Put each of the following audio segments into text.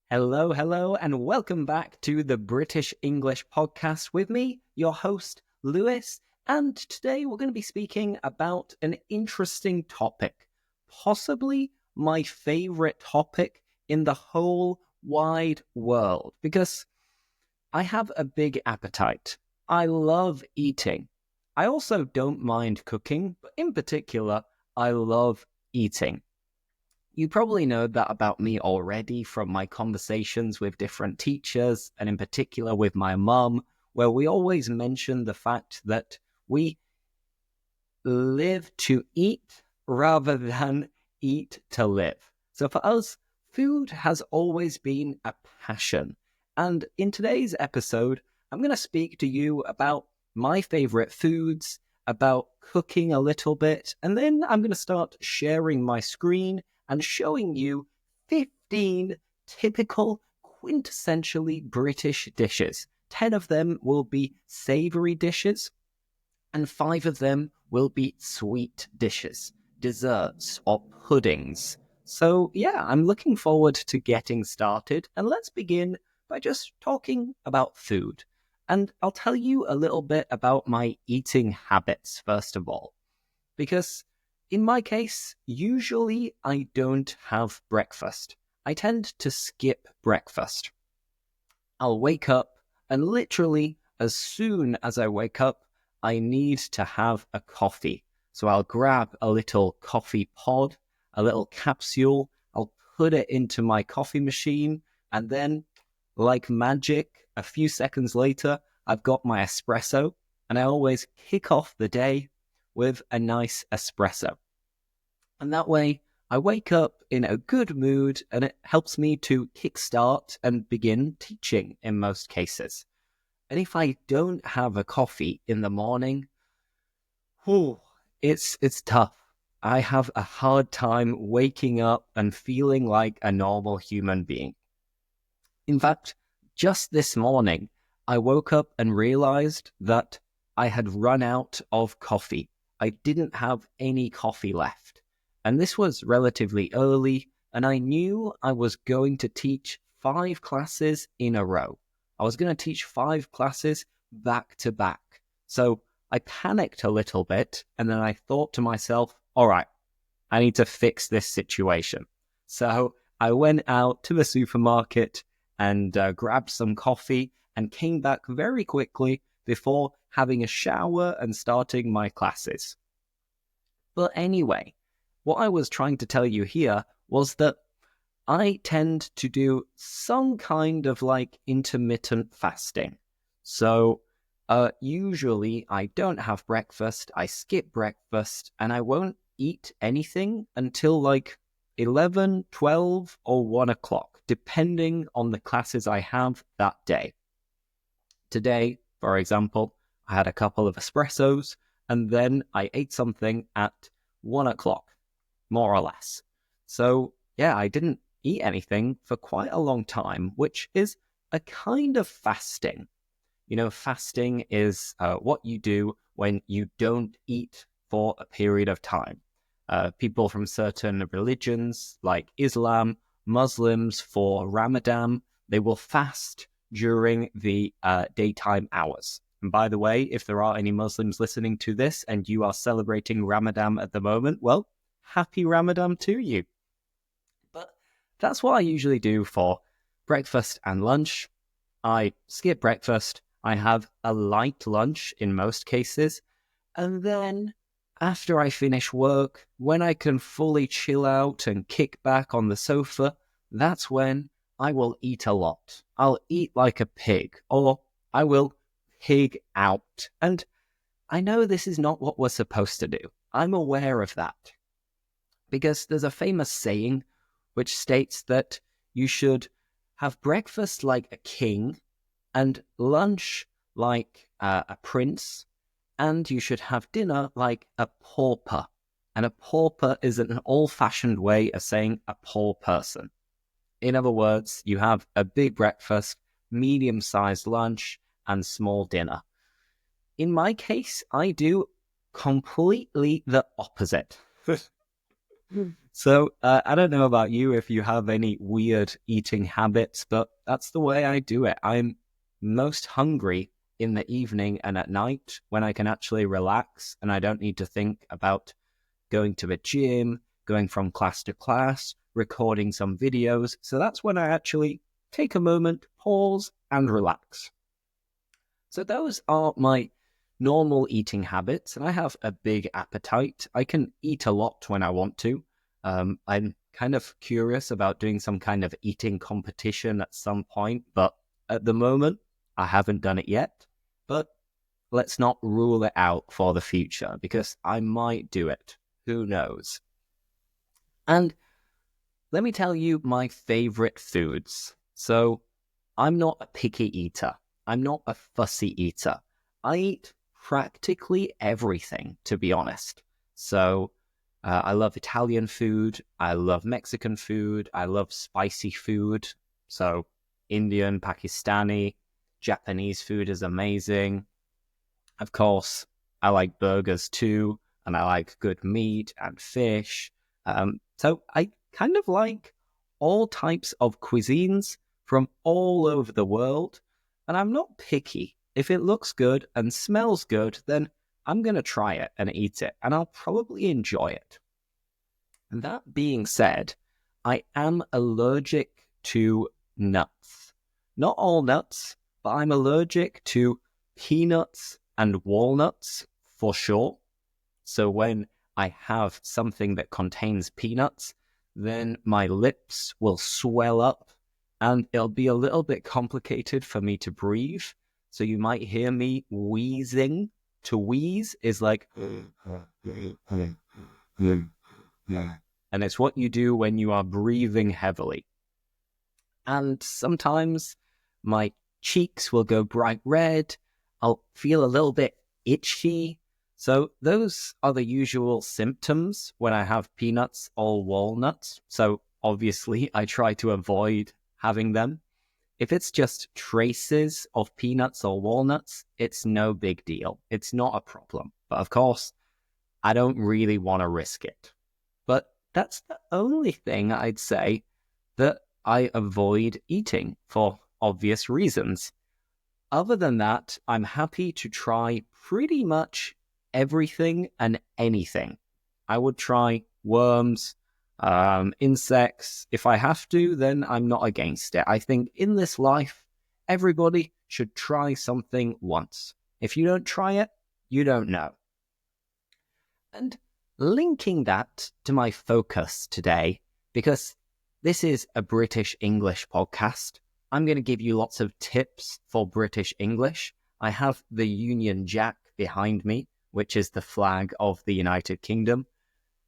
Hello, and welcome back to the British English podcast with me, your host, Lewis. And today we're going to be speaking about an interesting topic, possibly my favorite topic in the whole wide world, because I have a big appetite. I love eating. I also don't mind cooking, but in particular, I love eating. You probably know that about me already from my conversations with different teachers, and in particular with my mum, where we always mention the fact that we live to eat rather than eat to live. So for us, food has always been a passion. And in today's episode, I'm going to speak to you about my favorite foods, about cooking a little bit, and then I'm going to start sharing my screen and showing you 15 typical, quintessentially British dishes. 10 of them will be savoury dishes, and 5 of them will be sweet dishes, desserts, or puddings. So yeah, I'm looking forward to getting started, and let's begin by just talking about food. And I'll tell you a little bit about my eating habits, first of all, because in my case, usually I don't have breakfast. I tend to skip breakfast. I'll wake up, and literally as soon as I wake up, I need to have a coffee. So I'll grab a little coffee pod, a little capsule, I'll put it into my coffee machine, and then, like magic, a few seconds later, I've got my espresso, and I always kick off the day with a nice espresso. And that way, I wake up in a good mood, and it helps me to kickstart and begin teaching in most cases. And if I don't have a coffee in the morning, it's tough. I have a hard time waking up and feeling like a normal human being. In fact, just this morning, I woke up and realized that I had run out of coffee. I didn't have any coffee left. And this was relatively early, and I knew I was going to teach 5 classes in a row. I was going to teach 5 classes back to back. So I panicked a little bit, and then I thought to myself, all right, I need to fix this situation. So I went out to the supermarket and grabbed some coffee and came back very quickly before having a shower and starting my classes. But anyway, what I was trying to tell you here was that I tend to do some kind of like intermittent fasting. So usually I don't have breakfast, I skip breakfast, and I won't eat anything until like 11, 12, or 1 o'clock, depending on the classes I have that day. Today, for example, I had a couple of espressos, and then I ate something at 1 o'clock. More or less. So yeah, I didn't eat anything for quite a long time, which is a kind of fasting. You know, fasting is what you do when you don't eat for a period of time. People from certain religions like Islam, Muslims for Ramadan, they will fast during the daytime hours. And by the way, if there are any Muslims listening to this and you are celebrating Ramadan at the moment, well, happy Ramadan to you. But that's what I usually do for breakfast and lunch. I skip breakfast. I have a light lunch in most cases. And then after I finish work, when I can fully chill out and kick back on the sofa, that's when I will eat a lot. I'll eat like a pig, or I will pig out. And I know this is not what we're supposed to do. I'm aware of that. Because there's a famous saying which states that you should have breakfast like a king and lunch like a prince, and you should have dinner like a pauper. And a pauper is an old-fashioned way of saying a poor person. In other words, you have a big breakfast, medium-sized lunch, and small dinner. In my case, I do completely the opposite. So I don't know about you if you have any weird eating habits, but that's the way I do it. I'm most hungry in the evening and at night when I can actually relax and I don't need to think about going to the gym, going from class to class, recording some videos. So that's when I actually take a moment, pause, and relax. So those are my normal eating habits, and I have a big appetite. I can eat a lot when I want to. I'm kind of curious about doing some kind of eating competition at some point, but at the moment, I haven't done it yet. But let's not rule it out for the future because I might do it. Who knows? And let me tell you my favorite foods. So I'm not a picky eater. I'm not a fussy eater. I eat practically everything, to be honest. So I love Italian food. I love Mexican food. I love spicy food. So Indian, Pakistani, Japanese food is amazing. Of course, I like burgers too, and I like good meat and fish. So I kind of like all types of cuisines from all over the world, and I'm not picky. If it looks good and smells good, then I'm going to try it and eat it, and I'll probably enjoy it. And that being said, I am allergic to nuts. Not all nuts, but I'm allergic to peanuts and walnuts for sure. So when I have something that contains peanuts, then my lips will swell up and it'll be a little bit complicated for me to breathe. So you might hear me wheezing. To wheeze is like, and it's what you do when you are breathing heavily. And sometimes my cheeks will go bright red. I'll feel a little bit itchy. So those are the usual symptoms when I have peanuts or walnuts. So obviously I try to avoid having them. If it's just traces of peanuts or walnuts, it's no big deal. It's not a problem. But of course, I don't really want to risk it. But that's the only thing I'd say that I avoid eating for obvious reasons. Other than that, I'm happy to try pretty much everything and anything. I would try worms, insects. If I have to, then I'm not against it. I think in this life, everybody should try something once. If you don't try it, you don't know. And linking that to my focus today, because this is a British English podcast, I'm going to give you lots of tips for British English. I have the Union Jack behind me, which is the flag of the United Kingdom.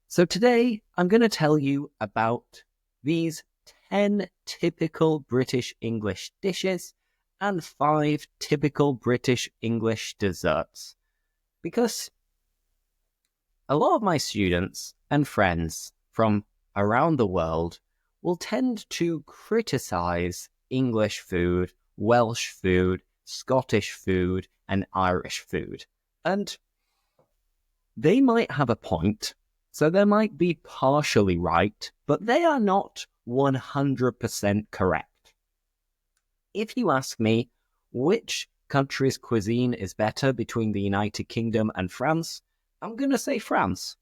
So today, I'm going to tell you about these 10 typical British English dishes and 5 typical British English desserts. Because a lot of my students and friends from around the world will tend to criticize English food, Welsh food, Scottish food, and Irish food. And they might have a point, so they might be partially right, but they are not 100% correct. If you ask me which country's cuisine is better between the United Kingdom and France, I'm going to say France.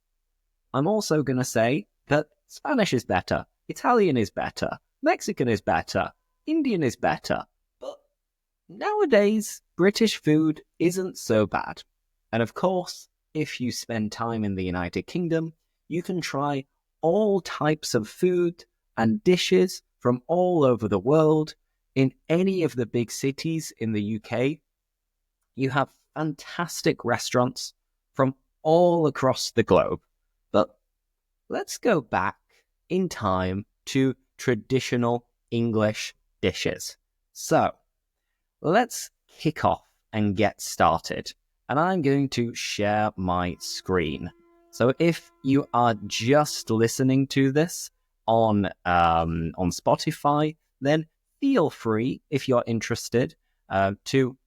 I'm also going to say that Spanish is better, Italian is better, Mexican is better, Indian is better. But nowadays, British food isn't so bad. And of course, if you spend time in the United Kingdom, you can try all types of food and dishes from all over the world. In any of the big cities in the UK, you have fantastic restaurants from all across the globe. But let's go back in time to traditional English dishes. So let's kick off and get started. And I'm going to share my screen. So if you are just listening to this on Spotify, then feel free, if you're interested, to,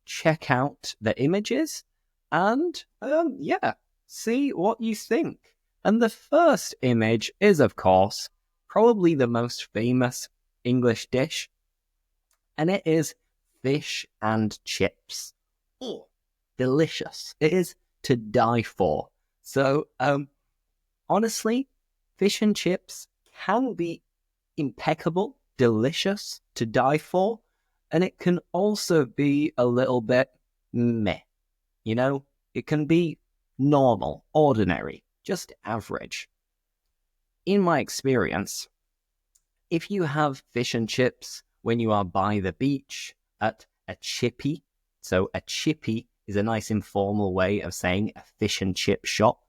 check out the images and, see what you think. And the first image is, of course, probably the most famous English dish, and it is fish and chips. Oh, delicious. It is to die for. So, honestly, fish and chips can be impeccable, delicious, to die for, and it can also be a little bit meh. You know, it can be normal, ordinary, just average. In my experience, if you have fish and chips when you are by the beach at a chippy, so a chippy is a nice informal way of saying a fish and chip shop.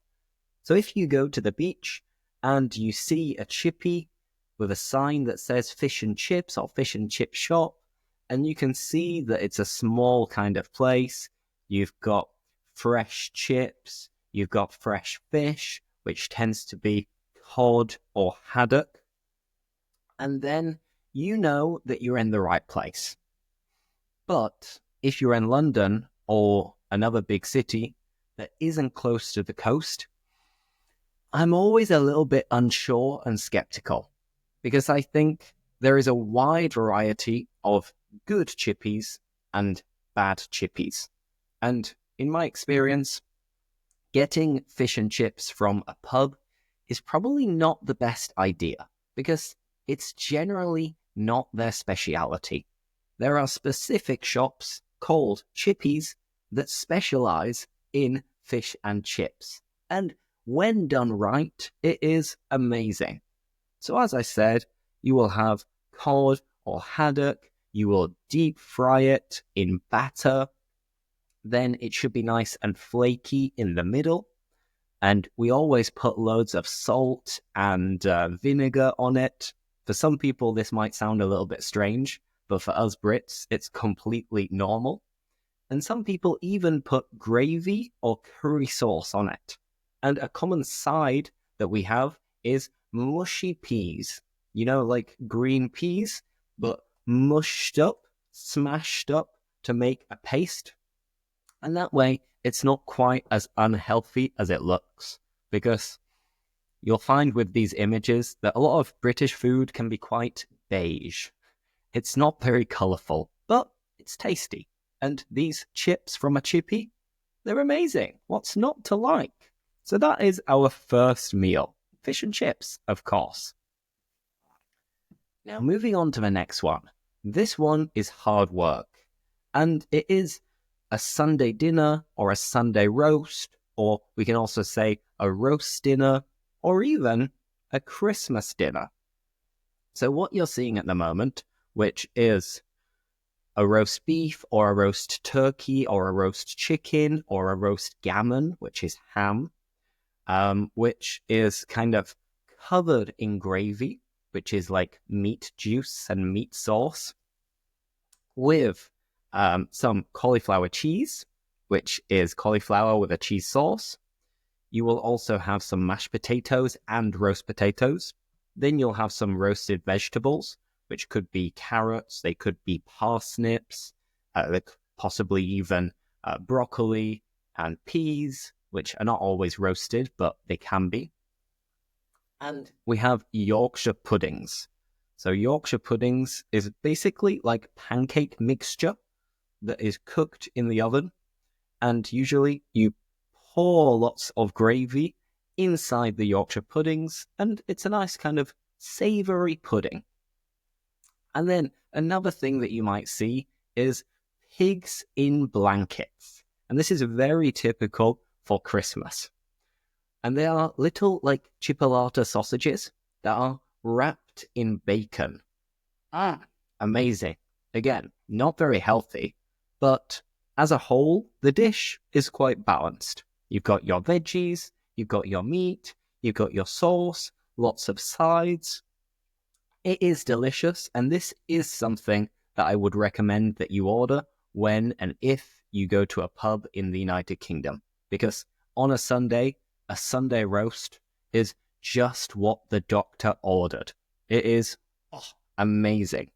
So if you go to the beach and you see a chippy with a sign that says fish and chips or fish and chip shop, and you can see that it's a small kind of place, you've got fresh chips, you've got fresh fish, which tends to be cod or haddock, and then you know that you're in the right place. But if you're in London or another big city that isn't close to the coast, I'm always a little bit unsure and skeptical, because I think there is a wide variety of good chippies and bad chippies. And in my experience, getting fish and chips from a pub is probably not the best idea, because it's generally not their speciality. There are specific shops called chippies that specialize in fish and chips. And when done right, it is amazing. So as I said, you will have cod or haddock, you will deep fry it in batter, then it should be nice and flaky in the middle, and we always put loads of salt and vinegar on it. For some people this might sound a little bit strange, but for us Brits it's completely normal. And some people even put gravy or curry sauce on it. And a common side that we have is mushy peas. You know, like green peas, but mushed up, smashed up to make a paste. And that way, it's not quite as unhealthy as it looks. Because you'll find with these images that a lot of British food can be quite beige. It's not very colourful, but it's tasty. And these chips from a chippy, they're amazing. What's not to like? So that is our first meal. Fish and chips, of course. Now, moving on to the next one. This one is hard work. And it is a Sunday dinner or a Sunday roast, or we can also say a roast dinner, or even a Christmas dinner. So what you're seeing at the moment, which is a roast beef or a roast turkey or a roast chicken or a roast gammon, which is ham, which is kind of covered in gravy, which is like meat juice and meat sauce, with some cauliflower cheese, which is cauliflower with a cheese sauce. You will also have some mashed potatoes and roast potatoes. Then you'll have some roasted vegetables, which could be carrots, they could be parsnips, possibly even broccoli and peas, which are not always roasted, but they can be. And we have Yorkshire puddings. So Yorkshire puddings is basically like pancake mixture that is cooked in the oven. And usually you pour lots of gravy inside the Yorkshire puddings, and it's a nice kind of savoury pudding. And then another thing that you might see is pigs in blankets. And this is very typical for Christmas. And they are little like chipolata sausages that are wrapped in bacon. Amazing. Again, not very healthy, but as a whole, the dish is quite balanced. You've got your veggies, you've got your meat, you've got your sauce, lots of sides. It is delicious, and this is something that I would recommend that you order when and if you go to a pub in the United Kingdom. Because on a Sunday roast is just what the doctor ordered. It is amazing.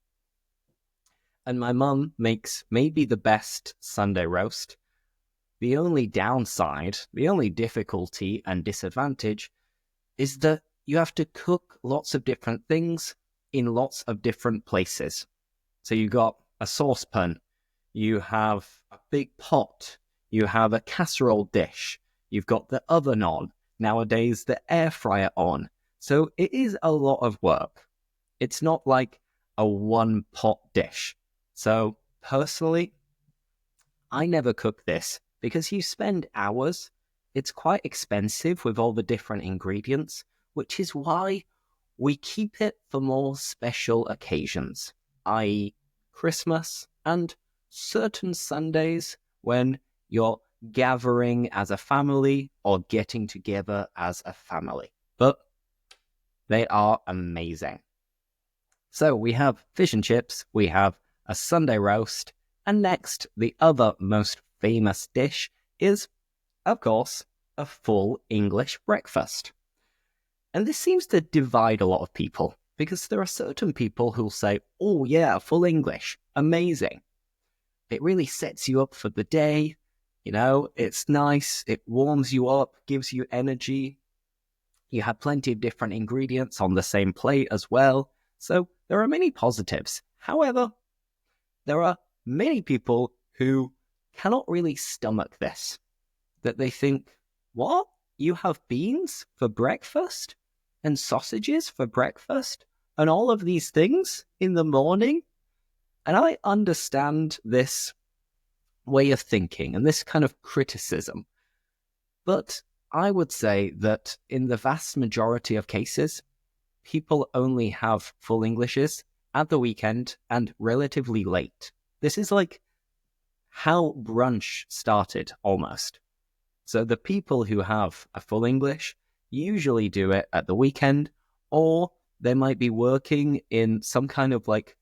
And my mum makes maybe the best Sunday roast. The only downside, the only difficulty and disadvantage is that you have to cook lots of different things in lots of different places. So you got a saucepan, you have a big pot, you have a casserole dish, you've got the oven on, nowadays the air fryer on. So it is a lot of work. It's not like a one pot dish. So personally, I never cook this because you spend hours. It's quite expensive with all the different ingredients, which is why we keep it for more special occasions, i.e. Christmas and certain Sundays when you're gathering as a family or getting together as a family. But they are amazing. So we have fish and chips, we have a Sunday roast, and next, the other most famous dish is, of course, a full English breakfast. And this seems to divide a lot of people, because there are certain people who'll say, oh yeah, full English, amazing. It really sets you up for the day, it's nice, it warms you up, gives you energy. You have plenty of different ingredients on the same plate as well. So there are many positives. However, there are many people who cannot really stomach this. That they think, what? You have beans for breakfast? And sausages for breakfast? And all of these things in the morning? And I understand this way of thinking and this kind of criticism. But I would say that in the vast majority of cases, people only have full Englishes at the weekend and relatively late. This is like how brunch started almost. So the people who have a full English usually do it at the weekend, or they might be working in some kind of like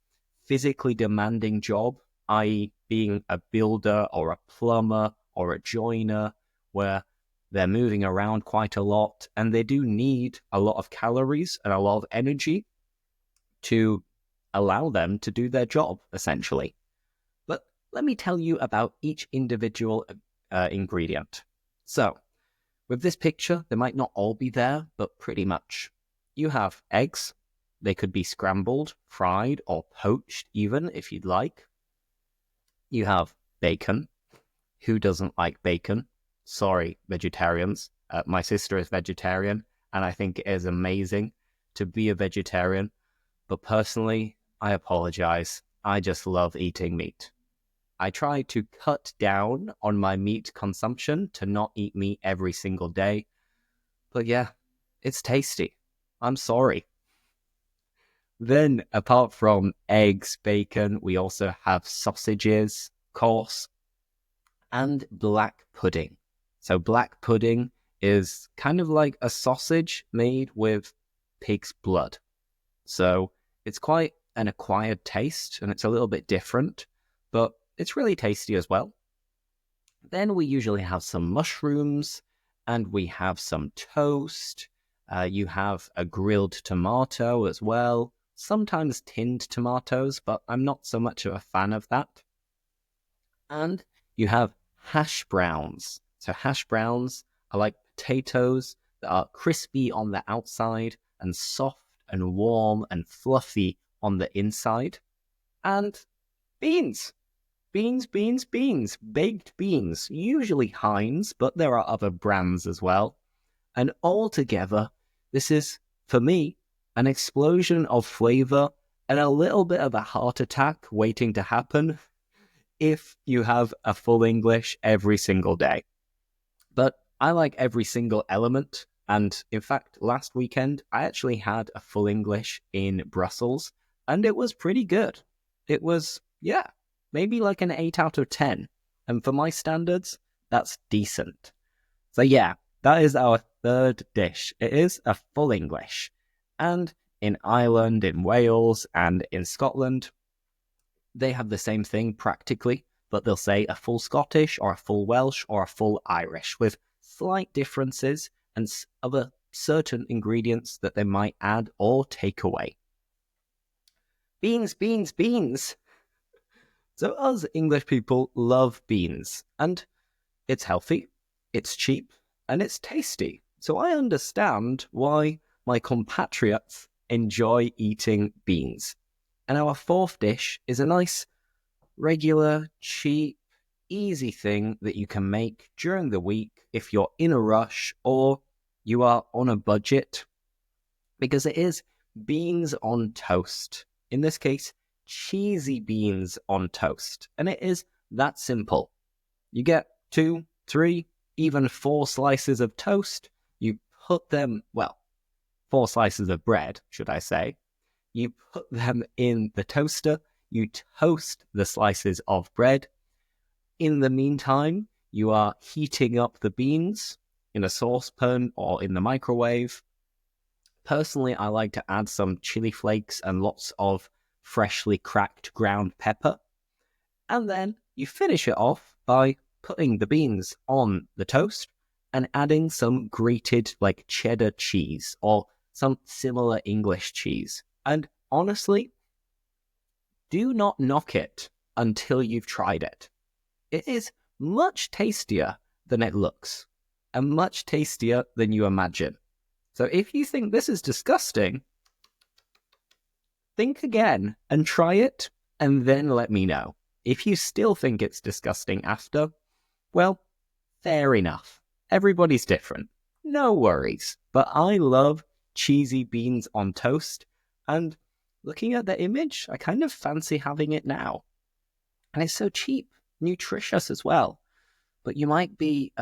physically demanding job, i.e. being a builder or a plumber or a joiner, where they're moving around quite a lot and they do need a lot of calories and a lot of energy to allow them to do their job, essentially. But let me tell you about each individual ingredient. So, with this picture, they might not all be there, but pretty much. You have eggs. They could be scrambled, fried, or poached even, if you'd like. You have bacon. Who doesn't like bacon? Sorry, vegetarians. My sister is vegetarian, and I think it is amazing to be a vegetarian. But personally, I apologize. I just love eating meat. I try to cut down on my meat consumption to not eat meat every single day. But yeah, it's tasty. I'm sorry. Then, apart from eggs, bacon, we also have sausages, of course, and black pudding. So black pudding is kind of like a sausage made with pig's blood. So it's quite an acquired taste and it's a little bit different, but it's really tasty as well. Then we usually have some mushrooms and we have some toast. You have a grilled tomato as well, sometimes tinned tomatoes, but I'm not so much of a fan of that. And you have hash browns. So hash browns are like potatoes that are crispy on the outside and soft and warm and fluffy on the inside. And beans. Beans, baked beans, usually Heinz, but there are other brands as well. And all together, this is, for me, an explosion of flavor and a little bit of a heart attack waiting to happen if you have a full English every single day. But I like every single element. And in fact, last weekend, I actually had a full English in Brussels, and it was pretty good. It was, maybe like an 8 out of 10. And for my standards, that's decent. So yeah, that is our third dish. It is a full English. And in Ireland, in Wales, and in Scotland, they have the same thing practically, but they'll say a full Scottish or a full Welsh or a full Irish with slight differences and other certain ingredients that they might add or take away. Beans. So us English people love beans, and it's healthy, it's cheap, and it's tasty. So I understand why my compatriots enjoy eating beans. And our fourth dish is a nice, regular, cheap, easy thing that you can make during the week if you're in a rush or you are on a budget, because it is beans on toast. In this case, cheesy beans on toast. And it is that simple. You get 2, 3, even 4 slices of toast. You put them, 4 slices of bread, should I say. You put them in the toaster. You toast the slices of bread. In the meantime, you are heating up the beans in a saucepan or in the microwave. Personally, I like to add some chili flakes and lots of freshly cracked ground pepper. And then you finish it off by putting the beans on the toast and adding some grated cheddar cheese or some similar English cheese. And honestly, do not knock it until you've tried it. It is much tastier than it looks and much tastier than you imagine. So if you think this is disgusting, think again and try it and then let me know. If you still think it's disgusting after, well, fair enough. Everybody's different. No worries. But I love cheesy beans on toast, and looking at the image, I kind of fancy having it now. And it's so cheap, nutritious as well. But you might be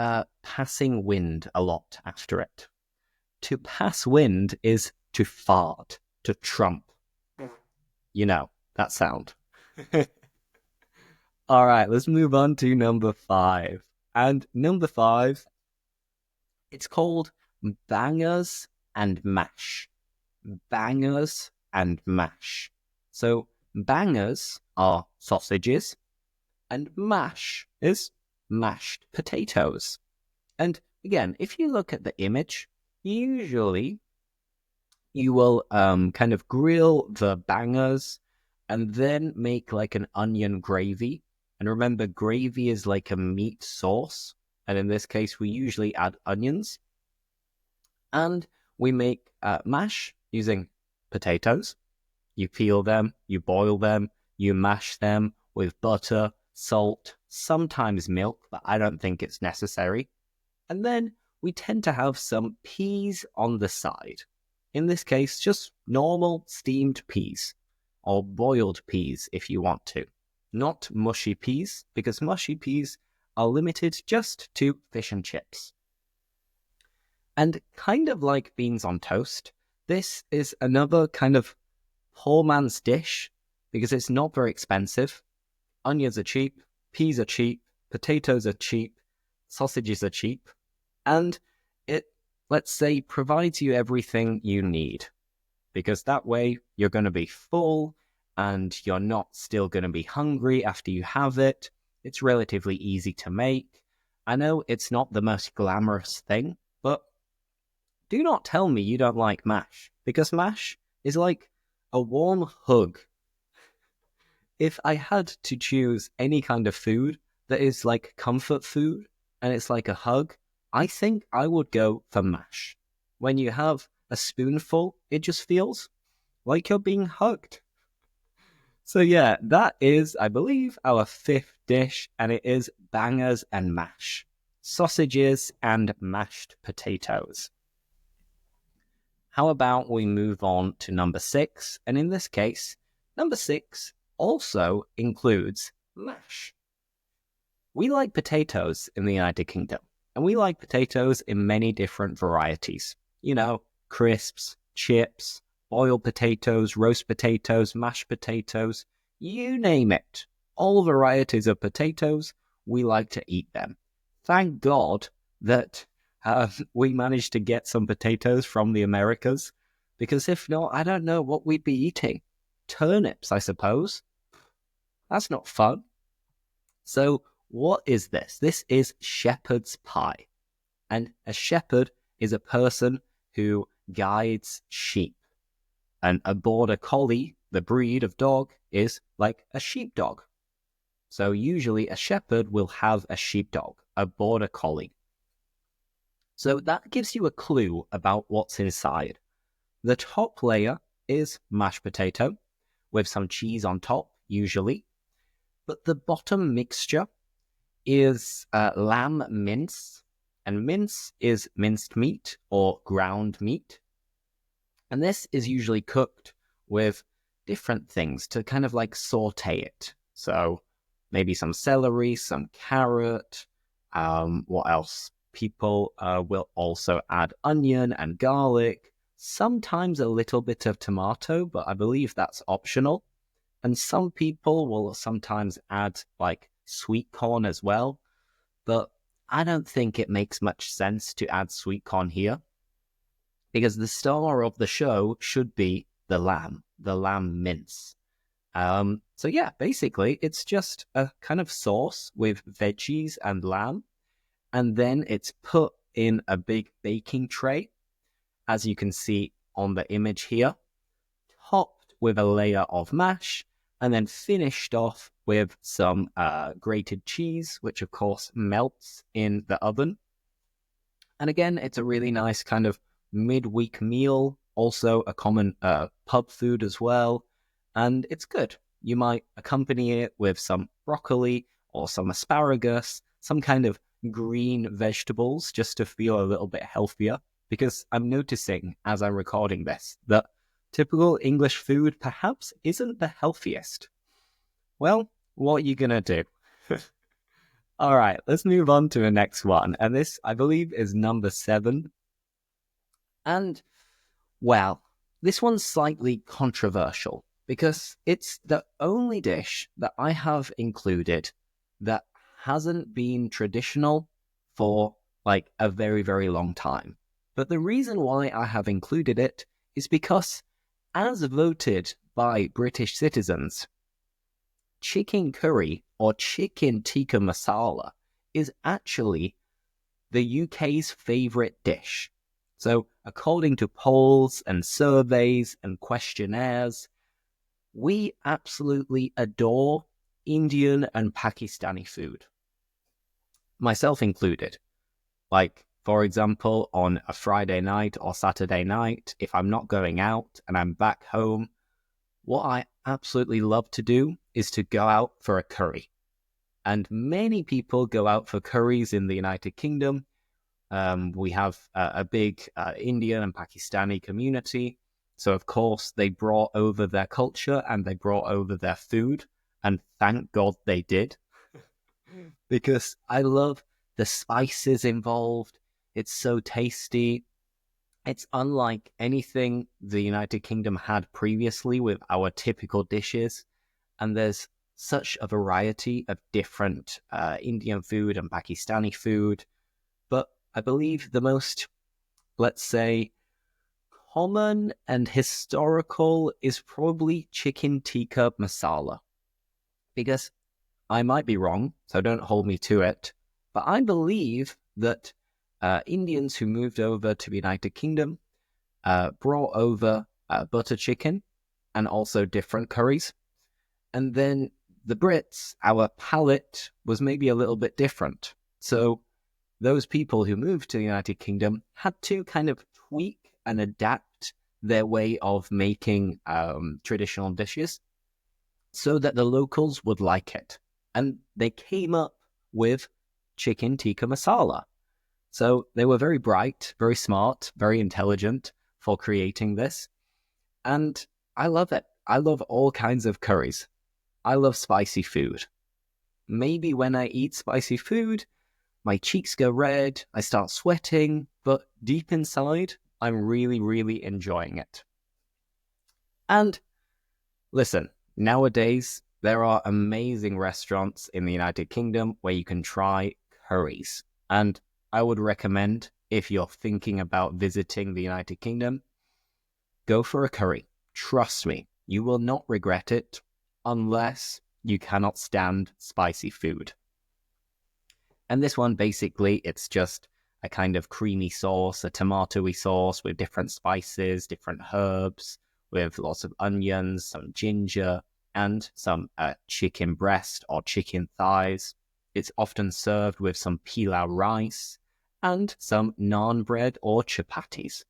passing wind a lot after it. To pass wind is to fart, to trump. You know, that sound. All right, let's move on to number 5. And number 5, it's called bangers and mash. Bangers and mash. So bangers are sausages and mash is mashed potatoes. And again, if you look at the image, usually you will kind of grill the bangers and then make an onion gravy. And remember, gravy is like a meat sauce. And in this case, we usually add onions. And we make mash using potatoes. You peel them, you boil them, you mash them with butter, salt, sometimes milk, but I don't think it's necessary. And then we tend to have some peas on the side. In this case, just normal steamed peas, or boiled peas if you want to. Not mushy peas, because mushy peas are limited just to fish and chips. And kind of like beans on toast, this is another kind of poor man's dish, because it's not very expensive. Onions are cheap, peas are cheap, potatoes are cheap, sausages are cheap, and it, let's say, provides you everything you need, because that way you're going to be full and you're not still going to be hungry after you have it. It's relatively easy to make. I know it's not the most glamorous thing, but do not tell me you don't like mash, because mash is like a warm hug. If I had to choose any kind of food that is like comfort food and it's like a hug, I think I would go for mash. When you have a spoonful, it just feels like you're being hugged. So yeah, that is, I believe, our 5th dish, and it is bangers and mash. Sausages and mashed potatoes. How about we move on to number 6? And in this case, number 6 also includes mash. We like potatoes in the United Kingdom, and we like potatoes in many different varieties. You know, crisps, chips, boiled potatoes, roast potatoes, mashed potatoes, you name it. All varieties of potatoes, we like to eat them. Thank God that we managed to get some potatoes from the Americas, because if not, I don't know what we'd be eating. Turnips, I suppose. That's not fun. So what is this? This is shepherd's pie. And a shepherd is a person who guides sheep. And a border collie, the breed of dog, is like a sheepdog. So usually a shepherd will have a sheepdog, a border collie. So that gives you a clue about what's inside. The top layer is mashed potato with some cheese on top, usually. But the bottom mixture is lamb mince. And mince is minced meat or ground meat. And this is usually cooked with different things to kind of like saute it. So maybe some celery, some carrot. What else? People will also add onion and garlic, sometimes a little bit of tomato, but I believe that's optional. And some people will sometimes add like sweet corn as well, but I don't think it makes much sense to add sweet corn here because the star of the show should be the lamb mince. So yeah, basically it's just a kind of sauce with veggies and lamb, and then it's put in a big baking tray, as you can see on the image here, topped with a layer of mash, and then finished off with some grated cheese, which of course melts in the oven. And again, it's a really nice kind of midweek meal, also a common pub food as well, and it's good. You might accompany it with some broccoli or some asparagus, some kind of green vegetables just to feel a little bit healthier, because I'm noticing as I'm recording this that typical English food perhaps isn't the healthiest. Well, what are you going to do? All right, let's move on to the next one. And this, I believe, is number 7. And, well, this one's slightly controversial because it's the only dish that I have included that hasn't been traditional for like a very, very long time. But the reason why I have included it is because, as voted by British citizens, chicken curry or chicken tikka masala is actually the UK's favourite dish. So according to polls and surveys and questionnaires, we absolutely adore Indian and Pakistani food, myself included. Like, for example, on a Friday night or Saturday night, if I'm not going out and I'm back home, what I absolutely love to do is to go out for a curry. And many people go out for curries in the United Kingdom. We have a big Indian and Pakistani community. So, of course, they brought over their culture and they brought over their food. And thank God they did. Because I love the spices involved. It's so tasty. It's unlike anything the United Kingdom had previously with our typical dishes. And there's such a variety of different Indian food and Pakistani food. But I believe the most, let's say, common and historical is probably chicken tikka masala. Because I might be wrong, so don't hold me to it, but I believe that Indians who moved over to the United Kingdom brought over butter chicken and also different curries. And then the Brits, our palate was maybe a little bit different. So those people who moved to the United Kingdom had to kind of tweak and adapt their way of making traditional dishes so that the locals would like it. And they came up with chicken tikka masala. So they were very bright, very smart, very intelligent for creating this. And I love it. I love all kinds of curries. I love spicy food. Maybe when I eat spicy food, my cheeks go red, I start sweating, but deep inside, I'm really, really enjoying it. And listen, nowadays, there are amazing restaurants in the United Kingdom where you can try curries. And I would recommend, if you're thinking about visiting the United Kingdom, go for a curry. Trust me, you will not regret it unless you cannot stand spicy food. And this one, basically, it's just a kind of creamy sauce, a tomatoey sauce with different spices, different herbs, with lots of onions, some ginger, and some chicken breast or chicken thighs. It's often served with some pilau rice and some naan bread or chapatis.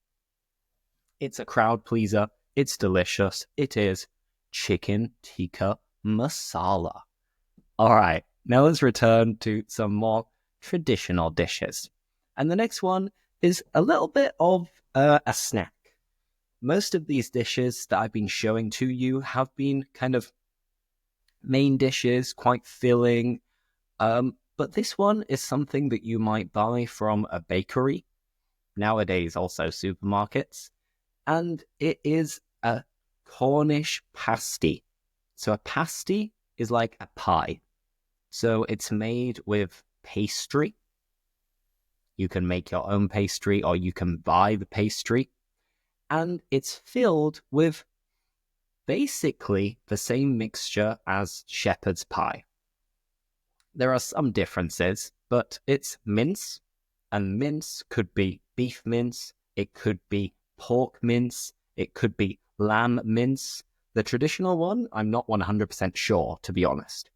It's a crowd pleaser. It's delicious. It is chicken tikka masala. All right, now let's return to some more traditional dishes. And the next one is a little bit of a snack. Most of these dishes that I've been showing to you have been kind of main dishes, quite filling. But this one is something that you might buy from a bakery, nowadays also supermarkets, and it is a Cornish pasty. So a pasty is like a pie. So it's made with pastry. You can make your own pastry or you can buy the pastry. And it's filled with basically the same mixture as shepherd's pie. There are some differences, but it's mince, and mince could be beef mince, it could be pork mince, it could be lamb mince. The traditional one, I'm not 100% sure, to be honest.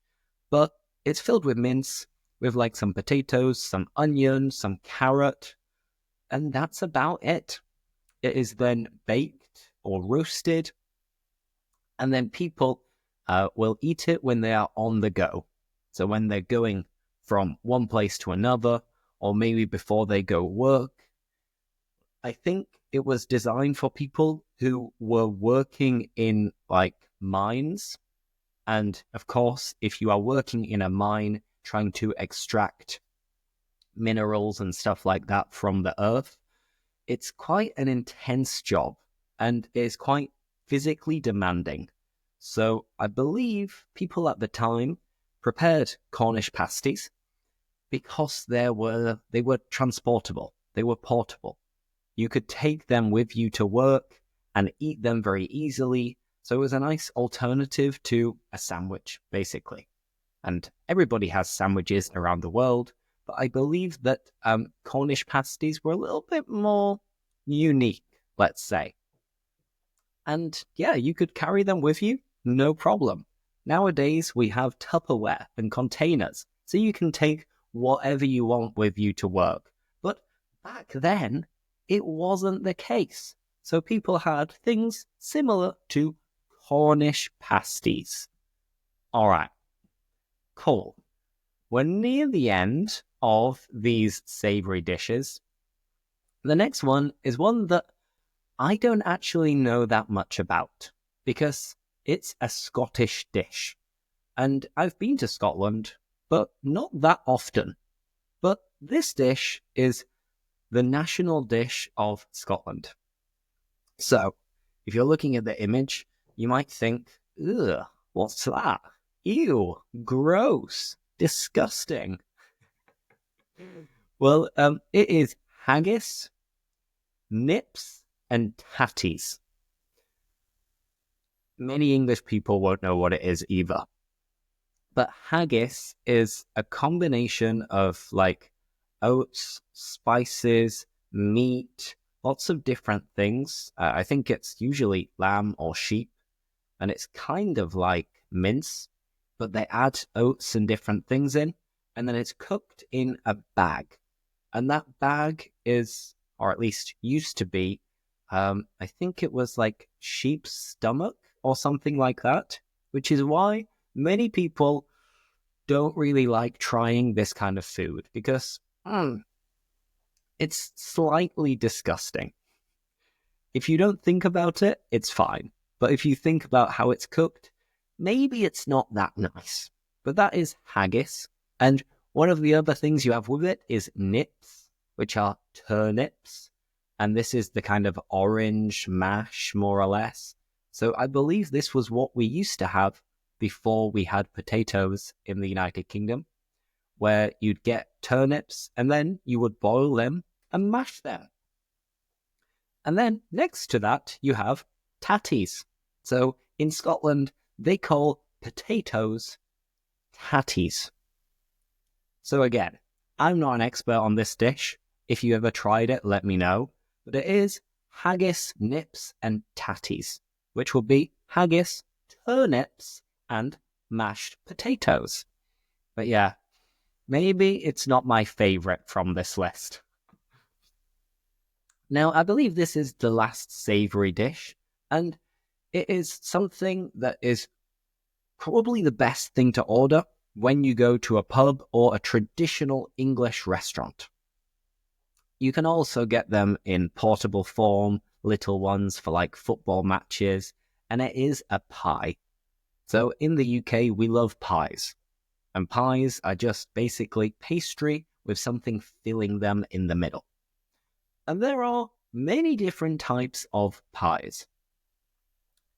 But it's filled with mince, with like some potatoes, some onion, some carrot, and that's about it. It is then baked or roasted, and then people will eat it when they are on the go. So when they're going from one place to another, or maybe before they go work. I think it was designed for people who were working in like mines. And of course, if you are working in a mine trying to extract minerals and stuff like that from the earth, it's quite an intense job and is quite physically demanding. So I believe people at the time prepared Cornish pasties because they were transportable, they were portable. You could take them with you to work and eat them very easily. So it was a nice alternative to a sandwich, basically. And everybody has sandwiches around the world, but I believe that Cornish pasties were a little bit more unique, let's say. And yeah, you could carry them with you, no problem. Nowadays, we have Tupperware and containers, so you can take whatever you want with you to work. But back then, it wasn't the case. So people had things similar to Cornish pasties. All right, cool. We're near the end of these savory dishes. The next one is one that I don't actually know that much about because it's a Scottish dish. And I've been to Scotland, but not that often. But this dish is the national dish of Scotland. So, if you're looking at the image, you might think, ugh, what's that? Ew, gross, disgusting. Well, it is haggis, nips, and tatties. Many English people won't know what it is either. But haggis is a combination of like oats, spices, meat, lots of different things. I think it's usually lamb or sheep, and it's kind of like mince, but they add oats and different things in, and then it's cooked in a bag. And that bag is, or at least used to be, I think it was like sheep's stomach or something like that, which is why many people don't really like trying this kind of food because it's slightly disgusting. If you don't think about it, it's fine. But if you think about how it's cooked, maybe it's not that nice. But that is haggis. And one of the other things you have with it is nips, which are turnips. And this is the kind of orange mash, more or less. So I believe this was what we used to have before we had potatoes in the United Kingdom, where you'd get turnips and then you would boil them and mash them. And then next to that, you have tatties. So in Scotland, they call potatoes tatties. So again, I'm not an expert on this dish. If you ever tried it, let me know. But it is haggis, nips, and tatties, which will be haggis, turnips, and mashed potatoes. But yeah, maybe it's not my favorite from this list. Now, I believe this is the last savory dish, and it is something that is probably the best thing to order when you go to a pub or a traditional English restaurant. You can also get them in portable form, little ones for like football matches, and it is a pie. So in the UK, we love pies. And pies are just basically pastry with something filling them in the middle. And there are many different types of pies.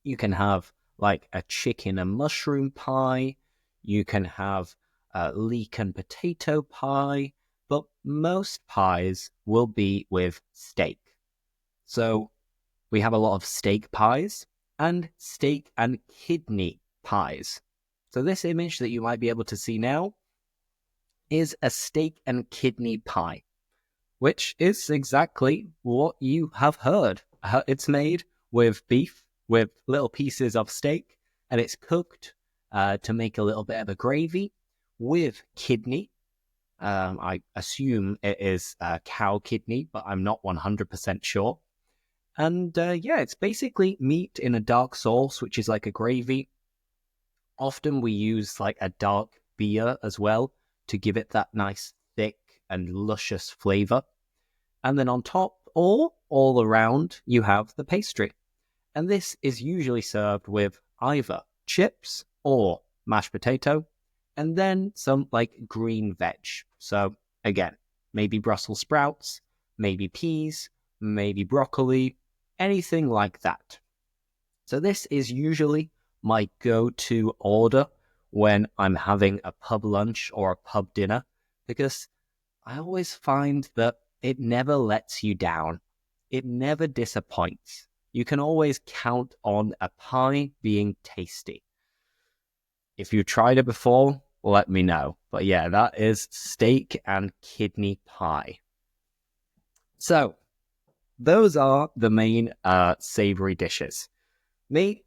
You can have like a chicken and mushroom pie. You can have a leek and potato pie. But most pies will be with steak. So we have a lot of steak pies and steak and kidney pies. So this image that you might be able to see now is a steak and kidney pie, which is exactly what you have heard. It's made with beef, with little pieces of steak, and it's cooked to make a little bit of a gravy with kidney. I assume it is cow kidney, but I'm not 100% sure. And it's basically meat in a dark sauce, which is like a gravy. Often we use like a dark beer as well to give it that nice thick and luscious flavor. And then on top or all around, you have the pastry. And this is usually served with either chips or mashed potato, and then some like green veg. So again, maybe Brussels sprouts, maybe peas, maybe broccoli, anything like that. So this is usually my go-to order when I'm having a pub lunch or a pub dinner, because I always find that it never lets you down. It never disappoints. You can always count on a pie being tasty. If you tried it before, let me know. But yeah, that is steak and kidney pie. So those are the main savory dishes. Me,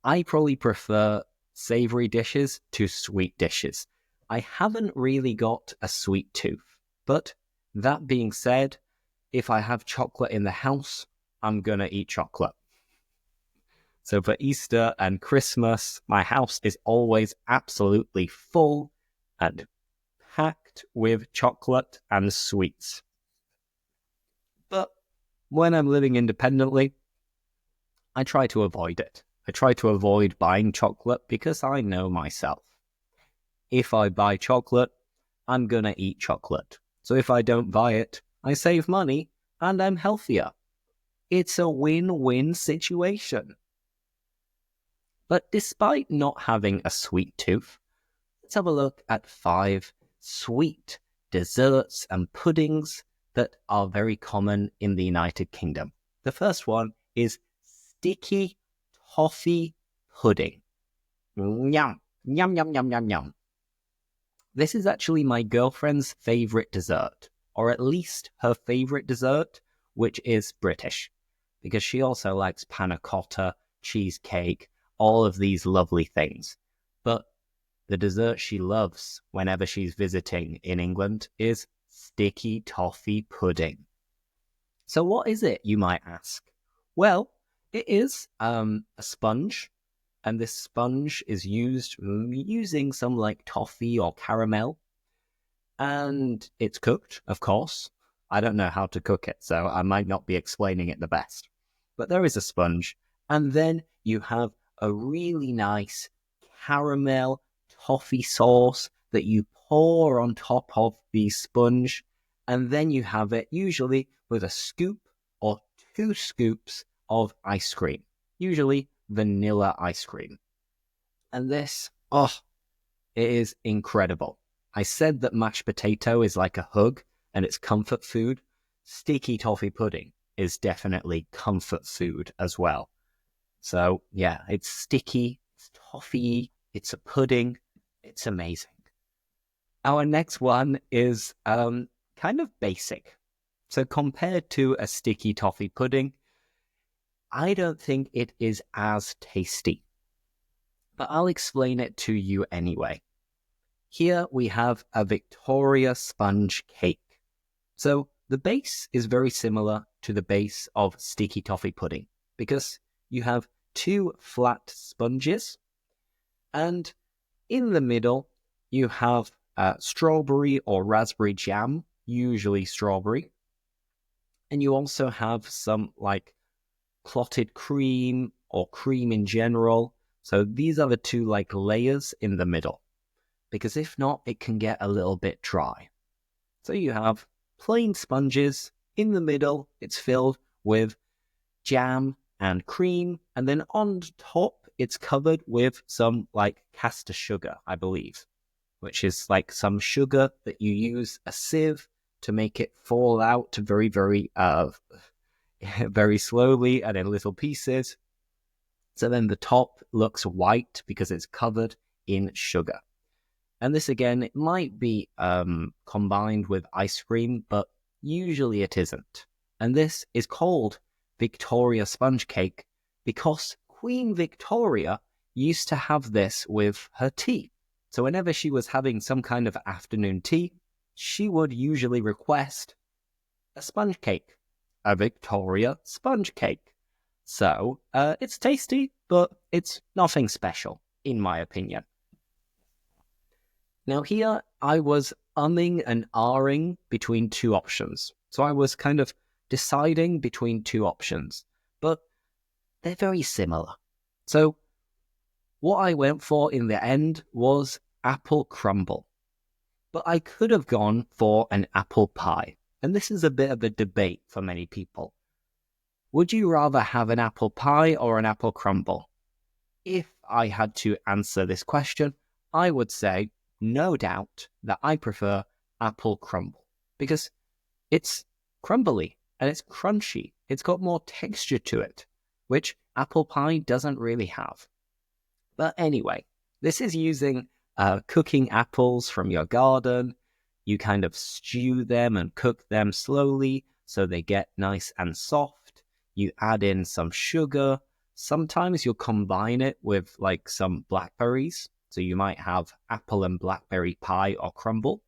I probably prefer savory dishes to sweet dishes. I haven't really got a sweet tooth, but that being said, if I have chocolate in the house, I'm gonna eat chocolate. So for Easter and Christmas, my house is always absolutely full and packed with chocolate and sweets. But when I'm living independently, I try to avoid it. I try to avoid buying chocolate because I know myself. If I buy chocolate, I'm gonna eat chocolate. So if I don't buy it, I save money and I'm healthier. It's a win-win situation. But despite not having a sweet tooth, let's have a look at 5 sweet desserts and puddings that are very common in the United Kingdom. The first one is sticky toffee pudding. Yum, yum, yum, yum, yum, yum. This is actually my girlfriend's favorite dessert, or at least her favorite dessert, which is British, because she also likes panna cotta, cheesecake, all of these lovely things. But the dessert she loves whenever she's visiting in England is sticky toffee pudding. So what is it, you might ask? Well, it is a sponge, and this sponge is used using some like toffee or caramel, and it's cooked, of course. I don't know how to cook it, so I might not be explaining it the best. But there is a sponge, and then you have a really nice caramel toffee sauce that you pour on top of the sponge, and then you have it usually with a scoop or 2 scoops of ice cream, usually vanilla ice cream. And this, it is incredible. I said that mashed potato is like a hug and it's comfort food. Sticky toffee pudding is definitely comfort food as well. So yeah, it's sticky, it's toffee, it's a pudding, it's amazing. Our next one is kind of basic. So compared to a sticky toffee pudding, I don't think it is as tasty. But I'll explain it to you anyway. Here we have a Victoria sponge cake. So the base is very similar to the base of sticky toffee pudding, because you have two flat sponges, and in the middle you have strawberry or raspberry jam, usually strawberry, and you also have some like clotted cream or cream in general. So these are the two like layers in the middle, because if not, it can get a little bit dry. So you have plain sponges. In the middle, it's filled with jam and cream, and then on top, it's covered with some like caster sugar, I believe, which is like some sugar that you use a sieve to make it fall out very, very, very slowly and in little pieces. So then the top looks white because it's covered in sugar. And this, again, it might be combined with ice cream, but usually it isn't. And this is called Victoria sponge cake because Queen Victoria used to have this with her tea. So whenever she was having some kind of afternoon tea, she would usually request a sponge cake, a Victoria sponge cake. So it's tasty, but it's nothing special, in my opinion. Now here, I was umming and ahhing between two options. So I was kind of deciding between two options, but they're very similar. So what I went for in the end was apple crumble. But I could have gone for an apple pie. And this is a bit of a debate for many people. Would you rather have an apple pie or an apple crumble? If I had to answer this question, I would say, no doubt, that I prefer apple crumble because it's crumbly and it's crunchy. It's got more texture to it, which apple pie doesn't really have. But anyway, this is using cooking apples from your garden. You kind of stew them and cook them slowly so they get nice and soft. You add in some sugar. Sometimes you'll combine it with like some blackberries. So you might have apple and blackberry pie or crumble.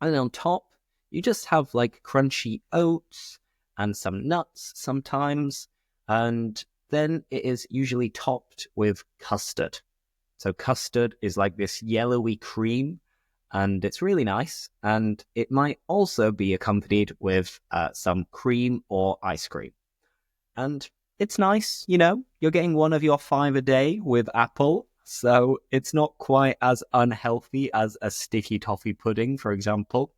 And on top, you just have like crunchy oats and some nuts sometimes. And then it is usually topped with custard. So custard is like this yellowy cream, and it's really nice. And it might also be accompanied with some cream or ice cream. And it's nice, you're getting one of your 5 a day with apple. So it's not quite as unhealthy as a sticky toffee pudding, for example.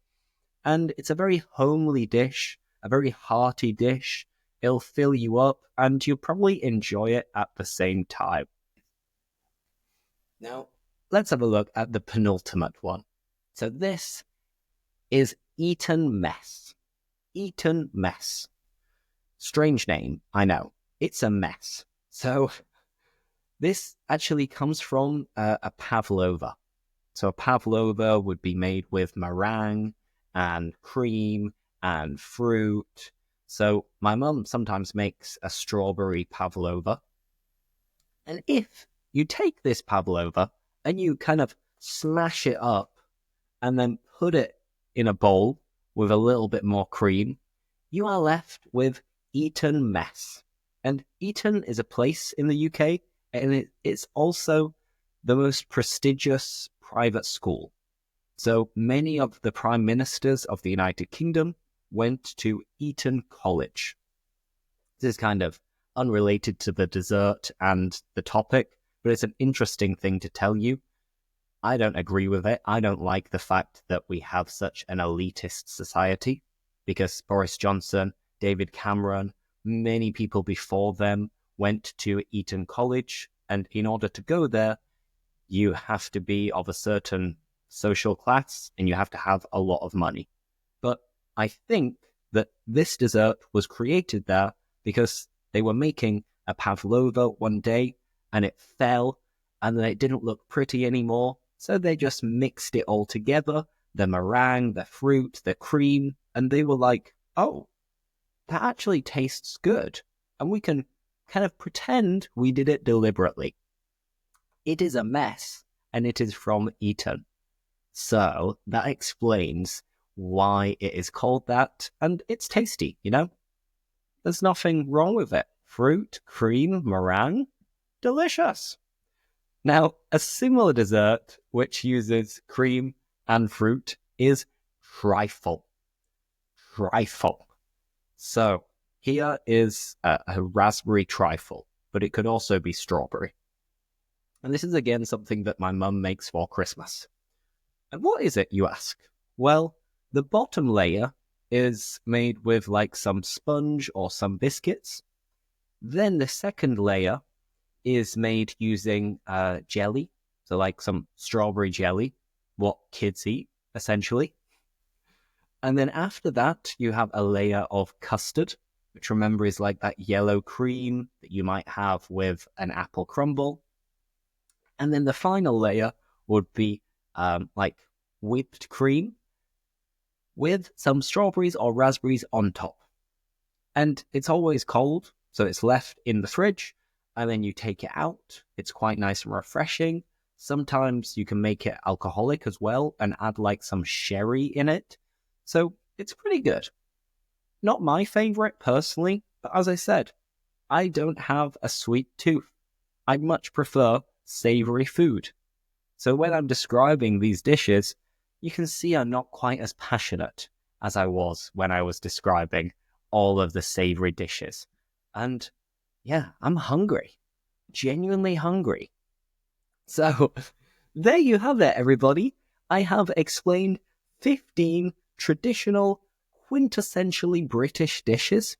And it's a very homely dish, a very hearty dish. It'll fill you up and you'll probably enjoy it at the same time. Now, let's have a look at the penultimate one. So this is Eton mess. Eton mess. Strange name, I know. It's a mess. So this actually comes from a pavlova. So a pavlova would be made with meringue and cream and fruit. So my mum sometimes makes a strawberry pavlova. And if you take this pavlova and you kind of smash it up and then put it in a bowl with a little bit more cream, you are left with Eton mess. And Eton is a place in the UK, and it's also the most prestigious private school. So many of the prime ministers of the United Kingdom went to Eton College. This is kind of unrelated to the dessert and the topic, but it's an interesting thing to tell you. I don't agree with it. I don't like the fact that we have such an elitist society, because Boris Johnson, David Cameron, many people before them went to Eton College, and in order to go there, you have to be of a certain social class and you have to have a lot of money. But I think that this dessert was created there because they were making a pavlova one day and it fell and then it didn't look pretty anymore. So they just mixed it all together, the meringue, the fruit, the cream, and they were like, oh, that actually tastes good. And we can kind of pretend we did it deliberately. It is a mess, and it is from Eton. So that explains why it is called that, and it's tasty, There's nothing wrong with it. Fruit, cream, meringue, delicious. Now, a similar dessert which uses cream and fruit is trifle. Trifle. So here is a raspberry trifle, but it could also be strawberry. And this is again something that my mum makes for Christmas. And what is it, you ask? Well, the bottom layer is made with like some sponge or some biscuits. Then the second layer is made using jelly, so like some strawberry jelly, what kids eat, essentially. And then after that, you have a layer of custard, which remember is like that yellow cream that you might have with an apple crumble. And then the final layer would be like whipped cream with some strawberries or raspberries on top. And it's always cold, so it's left in the fridge, and then you take it out. It's quite nice and refreshing. Sometimes you can make it alcoholic as well and add like some sherry in it. So it's pretty good. Not my favorite personally, but as I said, I don't have a sweet tooth. I much prefer savory food. So when I'm describing these dishes, you can see I'm not quite as passionate as I was when I was describing all of the savory dishes. And yeah, I'm hungry. Genuinely hungry. So there you have it, everybody. I have explained 15 traditional, quintessentially British dishes,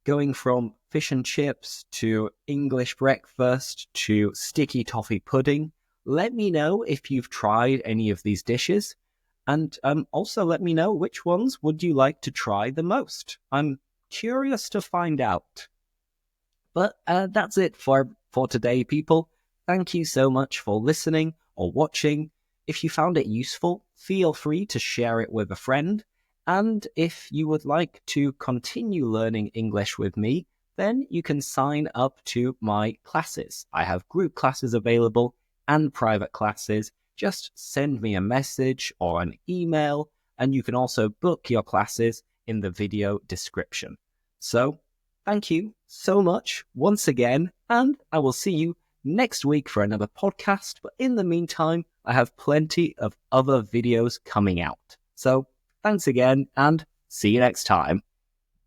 going from fish and chips to English breakfast to sticky toffee pudding. Let me know if you've tried any of these dishes, and also let me know which ones would you like to try the most. I'm curious to find out. But that's it for today, people. Thank you so much for listening or watching. If you found it useful, feel free to share it with a friend. And if you would like to continue learning English with me, then you can sign up to my classes. I have group classes available and private classes. Just send me a message or an email, and you can also book your classes in the video description. So, thank you so much once again, and I will see you next week for another podcast. But in the meantime, I have plenty of other videos coming out. So, thanks again, and see you next time.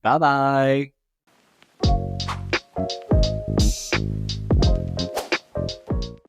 Bye-bye.